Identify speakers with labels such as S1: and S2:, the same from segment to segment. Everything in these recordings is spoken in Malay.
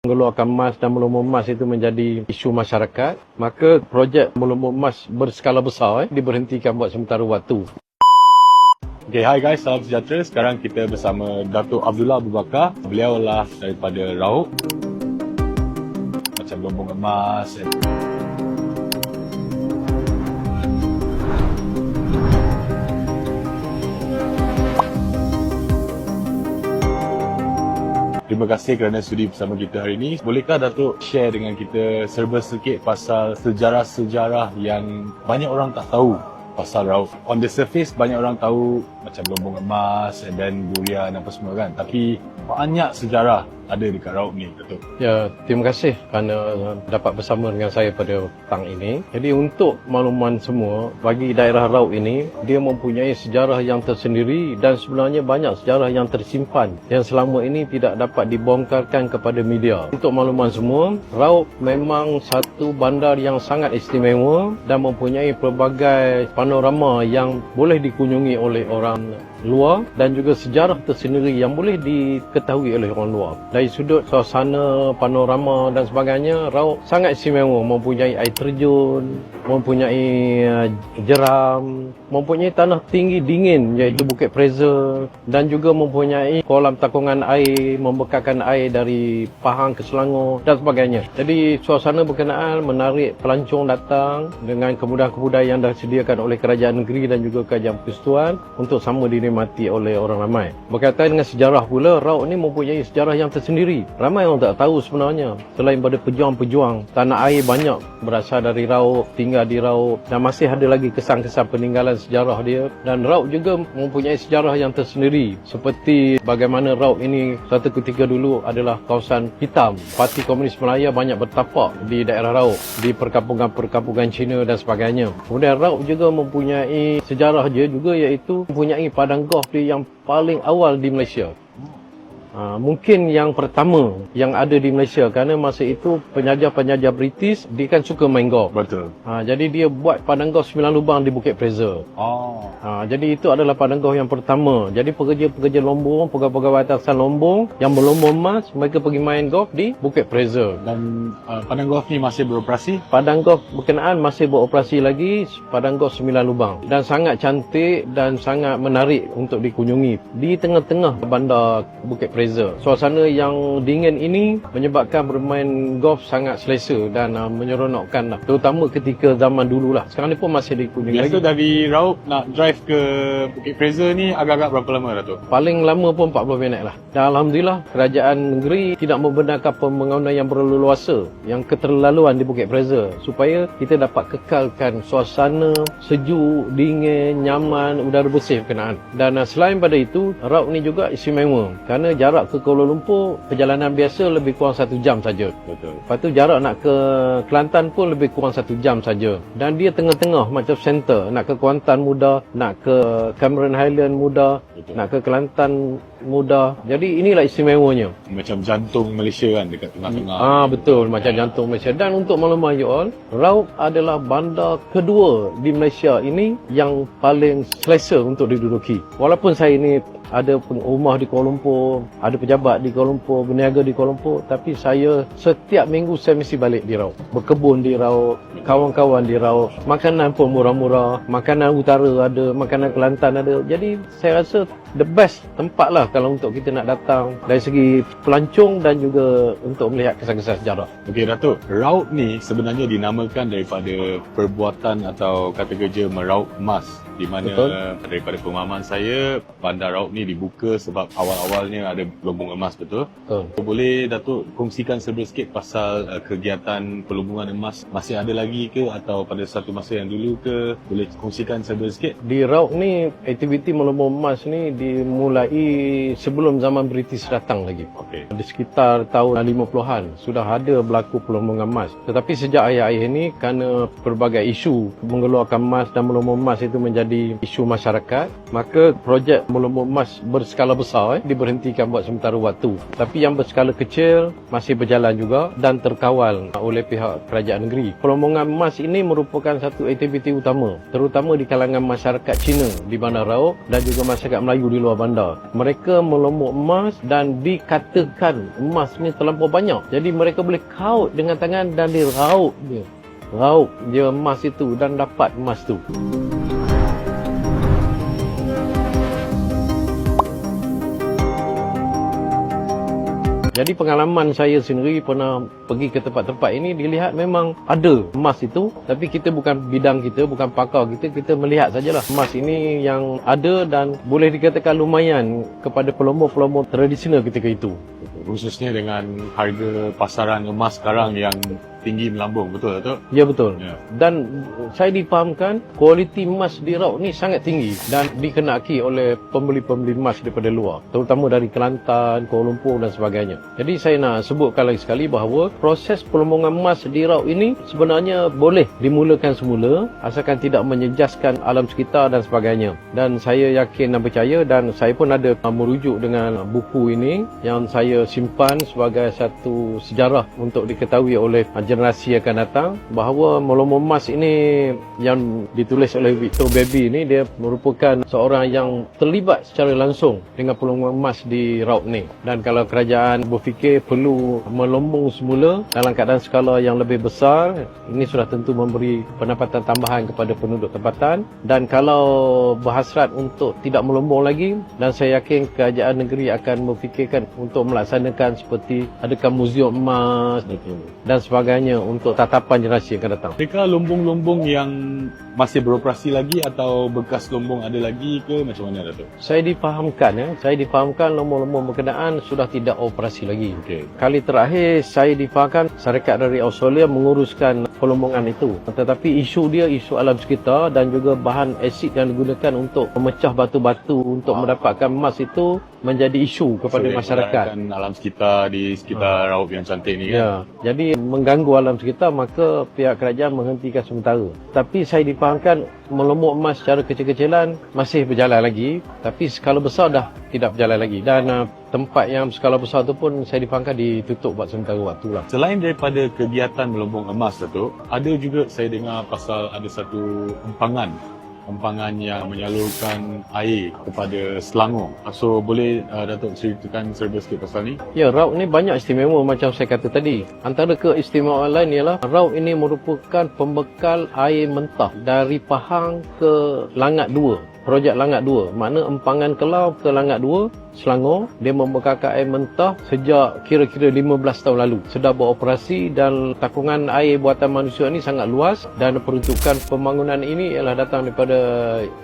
S1: mengeluarkan emas dan melumur emas itu menjadi isu masyarakat, maka projek melumur emas berskala besar diberhentikan buat sementara waktu.
S2: Okay, hi guys, salam sejahtera. Sekarang kita bersama Datuk Abdullah Abu Bakar. Beliau lah daripada Rauk. Macam lumbung emas. Terima kasih kerana sudi bersama kita hari ini. Bolehkah Datuk share dengan kita serba sedikit pasal sejarah-sejarah yang banyak orang tak tahu pasal Rauk? On the surface, banyak orang tahu macam lumbung emas dan durian apa semua kan. Tapi banyak sejarah ada dekat Rauk ni, Datuk.
S1: Ya, terima kasih kerana dapat bersama dengan saya pada petang ini. Jadi untuk makluman semua, bagi daerah Rauk ini, dia mempunyai sejarah yang tersendiri dan sebenarnya banyak sejarah yang tersimpan yang selama ini tidak dapat dibongkarkan kepada media. Untuk makluman semua, Rauk memang satu bandar yang sangat istimewa dan mempunyai pelbagai panorama yang boleh dikunjungi oleh orang luar dan juga sejarah tersendiri yang boleh diketahui oleh orang luar. Dari sudut suasana, panorama dan sebagainya, Rauk sangat istimewa, mempunyai air terjun, mempunyai jeram, mempunyai tanah tinggi dingin iaitu Bukit Fraser dan juga mempunyai kolam takungan air, membekalkan air dari Pahang ke Selangor dan sebagainya. Jadi suasana berkenaan menarik pelancong datang dengan kemudahan-kemudahan yang dah disediakan oleh kerajaan negeri dan juga kerajaan persekutuan untuk sama dinikmati oleh orang ramai. Berkaitan dengan sejarah pula, Rauk ni mempunyai sejarah yang tersendiri. Ramai orang tak tahu sebenarnya. Selain pada pejuang-pejuang, tanah air banyak berasal dari Rauk, tinggal di Rauk dan masih ada lagi kesan-kesan peninggalan sejarah dia. Dan Rauk juga mempunyai sejarah yang tersendiri, seperti bagaimana Rauk ini satu ketika dulu adalah kawasan hitam. Parti Komunis Malaya banyak bertapak di daerah Rauk, di perkampungan-perkampungan Cina dan sebagainya. Kemudian Rauk juga mempunyai sejarah dia juga, iaitu mempunyai padang golf dia yang paling awal di Malaysia. Mungkin yang pertama yang ada di Malaysia, kerana masa itu penjajah-penjajah British dia kan suka main golf.
S2: Betul.
S1: Jadi dia buat padang golf 9 lubang di Bukit Fraser. Jadi itu adalah padang golf yang pertama. Jadi pekerja-pekerja Lombong, pegawai-pegawai atasan Lombong yang berlombong emas, mereka pergi main golf di Bukit Fraser.
S2: Dan padang golf ni masih beroperasi?
S1: Padang golf berkenaan masih beroperasi lagi, padang golf 9 lubang. Dan sangat cantik dan sangat menarik untuk dikunjungi. Di tengah-tengah bandar Bukit Fraser. Suasana yang dingin ini menyebabkan bermain golf sangat selesa dan menyeronokkan lah. Terutama ketika zaman dululah. Sekarang ni pun masih dikunjungi lagi.
S2: Biasa dari Rauk nak drive ke Bukit Fraser ni agak-agak berapa lama, Datuk?
S1: Paling lama pun 40 minit lah. Dan Alhamdulillah kerajaan negeri tidak membenarkan pembangunan yang berleluasa, yang keterlaluan di Bukit Fraser, supaya kita dapat kekalkan suasana sejuk, dingin, nyaman, udara bersih berkenaan. Dan selain pada itu, Rauk ni juga istimewa kerana jarak ke Kuala Lumpur perjalanan biasa lebih kurang 1 jam saja.
S2: Betul.
S1: Lepas tu jarak nak ke Kelantan pun lebih kurang 1 jam saja. Dan dia tengah-tengah macam center. Nak ke Kuantan mudah, nak ke Cameron Highland mudah,
S2: Betul.
S1: nak ke Kelantan mudah. Jadi inilah istimewanya.
S2: Macam jantung Malaysia kan, dekat tengah-tengah.
S1: Betul, macam jantung Malaysia. Dan untuk makluman you all, Rauk adalah bandar kedua di Malaysia ini yang paling selesa untuk diduduki. Walaupun saya ini ada rumah di Kuala Lumpur, ada pejabat di Kuala Lumpur, berniaga di Kuala Lumpur, tapi saya setiap minggu saya mesti balik di Rauk. Berkebun di Rauk, kawan-kawan di Rauk, makanan pun murah-murah, makanan utara ada, makanan Kelantan ada. Jadi saya rasa the best tempat lah kalau untuk kita nak datang dari segi pelancong dan juga untuk melihat kesan-kesan sejarah.
S2: Okey, Datuk. Rauk ni sebenarnya dinamakan daripada perbuatan atau kata kerja meraup emas, di mana
S1: Betul.
S2: daripada pemahaman saya, bandar Rauk ni dibuka sebab awal-awalnya ada lumbung emas, betul?
S1: Betul.
S2: Boleh Datuk kongsikan serba sikit pasal kegiatan pelumbungan emas masih ada lagi ke, atau pada satu masa yang dulu ke? Boleh kongsikan serba sikit?
S1: Di Rauk ni, aktiviti melumbung emas ni dimulai sebelum zaman British datang lagi.
S2: Okey.
S1: Di sekitar tahun 50-an sudah ada berlaku pelumbungan emas. Tetapi sejak akhir-akhir ini, kerana pelbagai isu mengeluarkan emas dan melumbung emas itu menjadi menjadi isu masyarakat, maka projek melumut emas berskala besar diberhentikan buat sementara waktu. Tapi yang berskala kecil masih berjalan juga dan terkawal oleh pihak kerajaan negeri. Pelombongan emas ini merupakan satu aktiviti utama, terutama di kalangan masyarakat Cina di Bandar Raub dan juga masyarakat Melayu di luar bandar. Mereka melumut emas dan dikatakan emas ni terlampau banyak. Jadi mereka boleh kaut dengan tangan dan diraup dia. Raup dia emas itu dan dapat emas tu. Jadi pengalaman saya sendiri pernah pergi ke tempat-tempat ini, dilihat memang ada emas itu, tapi kita bukan bidang kita, bukan pakar kita melihat sajalah emas ini yang ada dan boleh dikatakan lumayan kepada pelombor-pelombor tradisional ketika itu.
S2: Khususnya dengan harga pasaran emas sekarang yang tinggi melambung, betul tak?
S1: Ya, betul.
S2: Ya.
S1: Dan saya difahamkan kualiti emas di Raub ni sangat tinggi dan dikenaki oleh pembeli-pembeli emas daripada luar, terutama dari Kelantan, Kuala Lumpur dan sebagainya. Jadi saya nak sebutkan lagi sekali bahawa proses pelombongan emas di Raub ini sebenarnya boleh dimulakan semula asalkan tidak menjejaskan alam sekitar dan sebagainya. Dan saya yakin dan percaya, dan saya pun ada merujuk dengan buku ini yang saya simpan sebagai satu sejarah untuk diketahui oleh generasi akan datang, bahawa melumut emas ini yang ditulis oleh Victor Baby ini, dia merupakan seorang yang terlibat secara langsung dengan pelombongan emas di Raub ni. Dan kalau kerajaan berfikir perlu melombong semula dalam keadaan skala yang lebih besar, ini sudah tentu memberi pendapatan tambahan kepada penduduk tempatan. Dan kalau berhasrat untuk tidak melombong lagi, dan saya yakin kerajaan negeri akan memfikirkan untuk melaksanakan seperti adakan muzium emas dan sebagainya untuk tatapan generasi yang akan datang.
S2: Adakah lombong-lombong yang masih beroperasi lagi atau bekas lombong ada lagi ke, macam mana Datuk?
S1: Saya difahamkan lombong-lombong berkenaan sudah tidak operasi lagi.
S2: Okey.
S1: Kali terakhir saya difahamkan syarikat dari Australia menguruskan pelombongan itu. Tetapi isu dia isu alam sekitar dan juga bahan asid yang digunakan untuk memecah batu-batu untuk mendapatkan emas itu menjadi isu kepada masyarakat.
S2: Alam sekitar di sekitar Raub yang cantik ni kan?
S1: Ya, jadi mengganggu alam sekitar, maka pihak kerajaan menghentikan sementara. Tapi saya difahamkan melumut emas secara kecil-kecilan masih berjalan lagi, tapi skala besar dah tidak berjalan lagi. Dan tempat yang skala besar tu pun saya difahamkan ditutup buat sementara waktu lah.
S2: Selain daripada kegiatan melombong emas Datuk, ada juga saya dengar pasal ada satu empangan yang menyalurkan air kepada Selangor. So boleh Datuk ceritakan serba sikit pasal ni?
S1: Ya, Raub ni banyak istimewa macam saya kata tadi. Antara keistimewaan lain ialah Raub ini merupakan pembekal air mentah dari Pahang ke Langat 2. Projek Langat 2. Makna empangan Kelau ke Langat 2, Selangor, dia membekalkan air mentah sejak kira-kira 15 tahun lalu. Sudah beroperasi dan takungan air buatan manusia ini sangat luas dan peruntukan pembangunan ini ialah datang daripada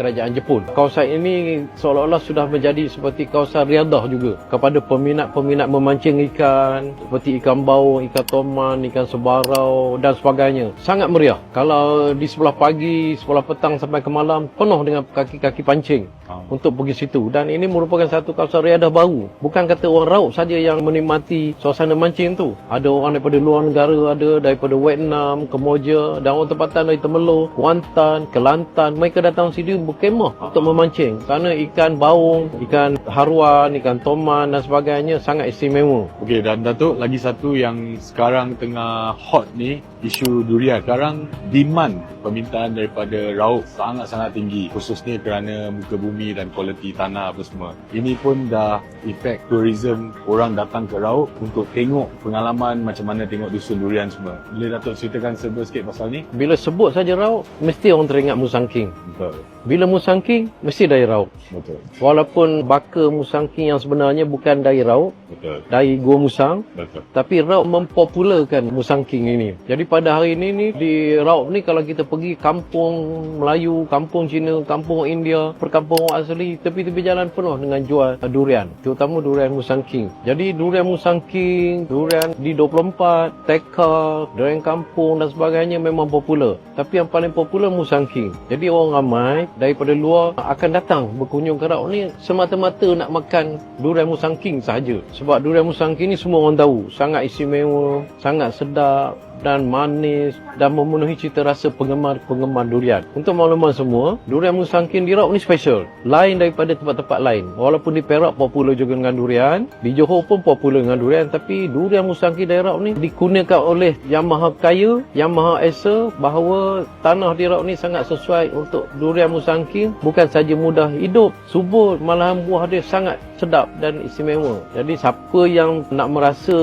S1: kerajaan Jepun. Kawasan ini seolah-olah sudah menjadi seperti kawasan riadah juga kepada peminat-peminat memancing ikan seperti ikan baung, ikan toman, ikan sebarau dan sebagainya. Sangat meriah. Kalau di sebelah pagi, sebelah petang sampai ke malam penuh dengan kaki-kaki pancing untuk pergi situ. Dan ini merupakan satu kawasan riadah baru. Bukan kata orang Raub saja yang menikmati suasana mancing tu. Ada orang daripada luar negara, ada daripada Vietnam, Kemboja dan orang tempatan dari Temerloh, Kuantan, Kelantan. Mereka datang sini berkemah untuk memancing. Kerana ikan baung, ikan haruan, ikan toman dan sebagainya sangat istimewa.
S2: Okey, dan Datuk, lagi satu yang sekarang tengah hot ni, isu durian. Sekarang demand permintaan daripada Raub sangat-sangat tinggi, khususnya kerana muka bumi dan kualiti tanah apa semua. Ini pun dah efek tourism, orang datang ke Raub untuk tengok pengalaman macam mana tengok dusun durian semua. Boleh Datuk ceritakan serba sikit pasal ni?
S1: Bila sebut saja Raub, mesti orang teringat Musang King.
S2: Betul.
S1: Bila Musang King, mesti dari Raub.
S2: Betul.
S1: Walaupun baka Musang King yang sebenarnya bukan dari Raub,
S2: Betul.
S1: dari Gua Musang,
S2: Betul.
S1: tapi Raub mempopularkan Musang King ini. Jadi pada hari ini di Raub ni, kalau kita pergi kampung Melayu, kampung Cina, kampung India, perkampungan asli, tepi-tepi jalan penuh dengan jual durian, terutama durian Musang King. Jadi durian Musang King, durian di 24, Teka, durian kampung dan sebagainya memang popular. Tapi yang paling popular Musang King. Jadi orang ramai daripada luar akan datang berkunjung ke Raub ni semata-mata nak makan durian Musang King sahaja. Sebab durian Musang King ni semua orang tahu sangat istimewa, sangat sedap dan manis dan memenuhi cita rasa penggemar-penggemar durian. Untuk makluman semua, durian Musangking di Raub ni special, lain daripada tempat-tempat lain. Walaupun di Perak popular juga dengan durian, di Johor pun popular dengan durian, tapi durian Musangking dari Raub ni digunakan oleh Yang Maha Kaya, Yang Maha Esa, bahawa tanah di Raub ni sangat sesuai untuk durian Musangking. Bukan saja mudah hidup, subur, malahan buah dia sangat sedap dan istimewa. Jadi siapa yang nak merasa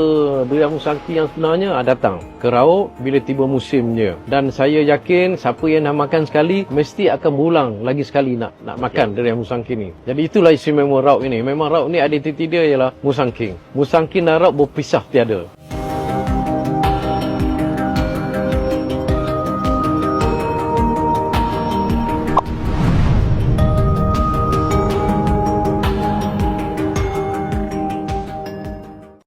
S1: durian Musangking yang sebenarnya, datang ke Raub bila tiba musimnya. Dan saya yakin siapa yang dah makan sekali mesti akan berulang lagi sekali nak makan durian Musangking ni. Jadi itulah istimewa Raub ini. Memang Raub ni identiti dia ialah Musangking. Musangking dan Raub berpisah tiada.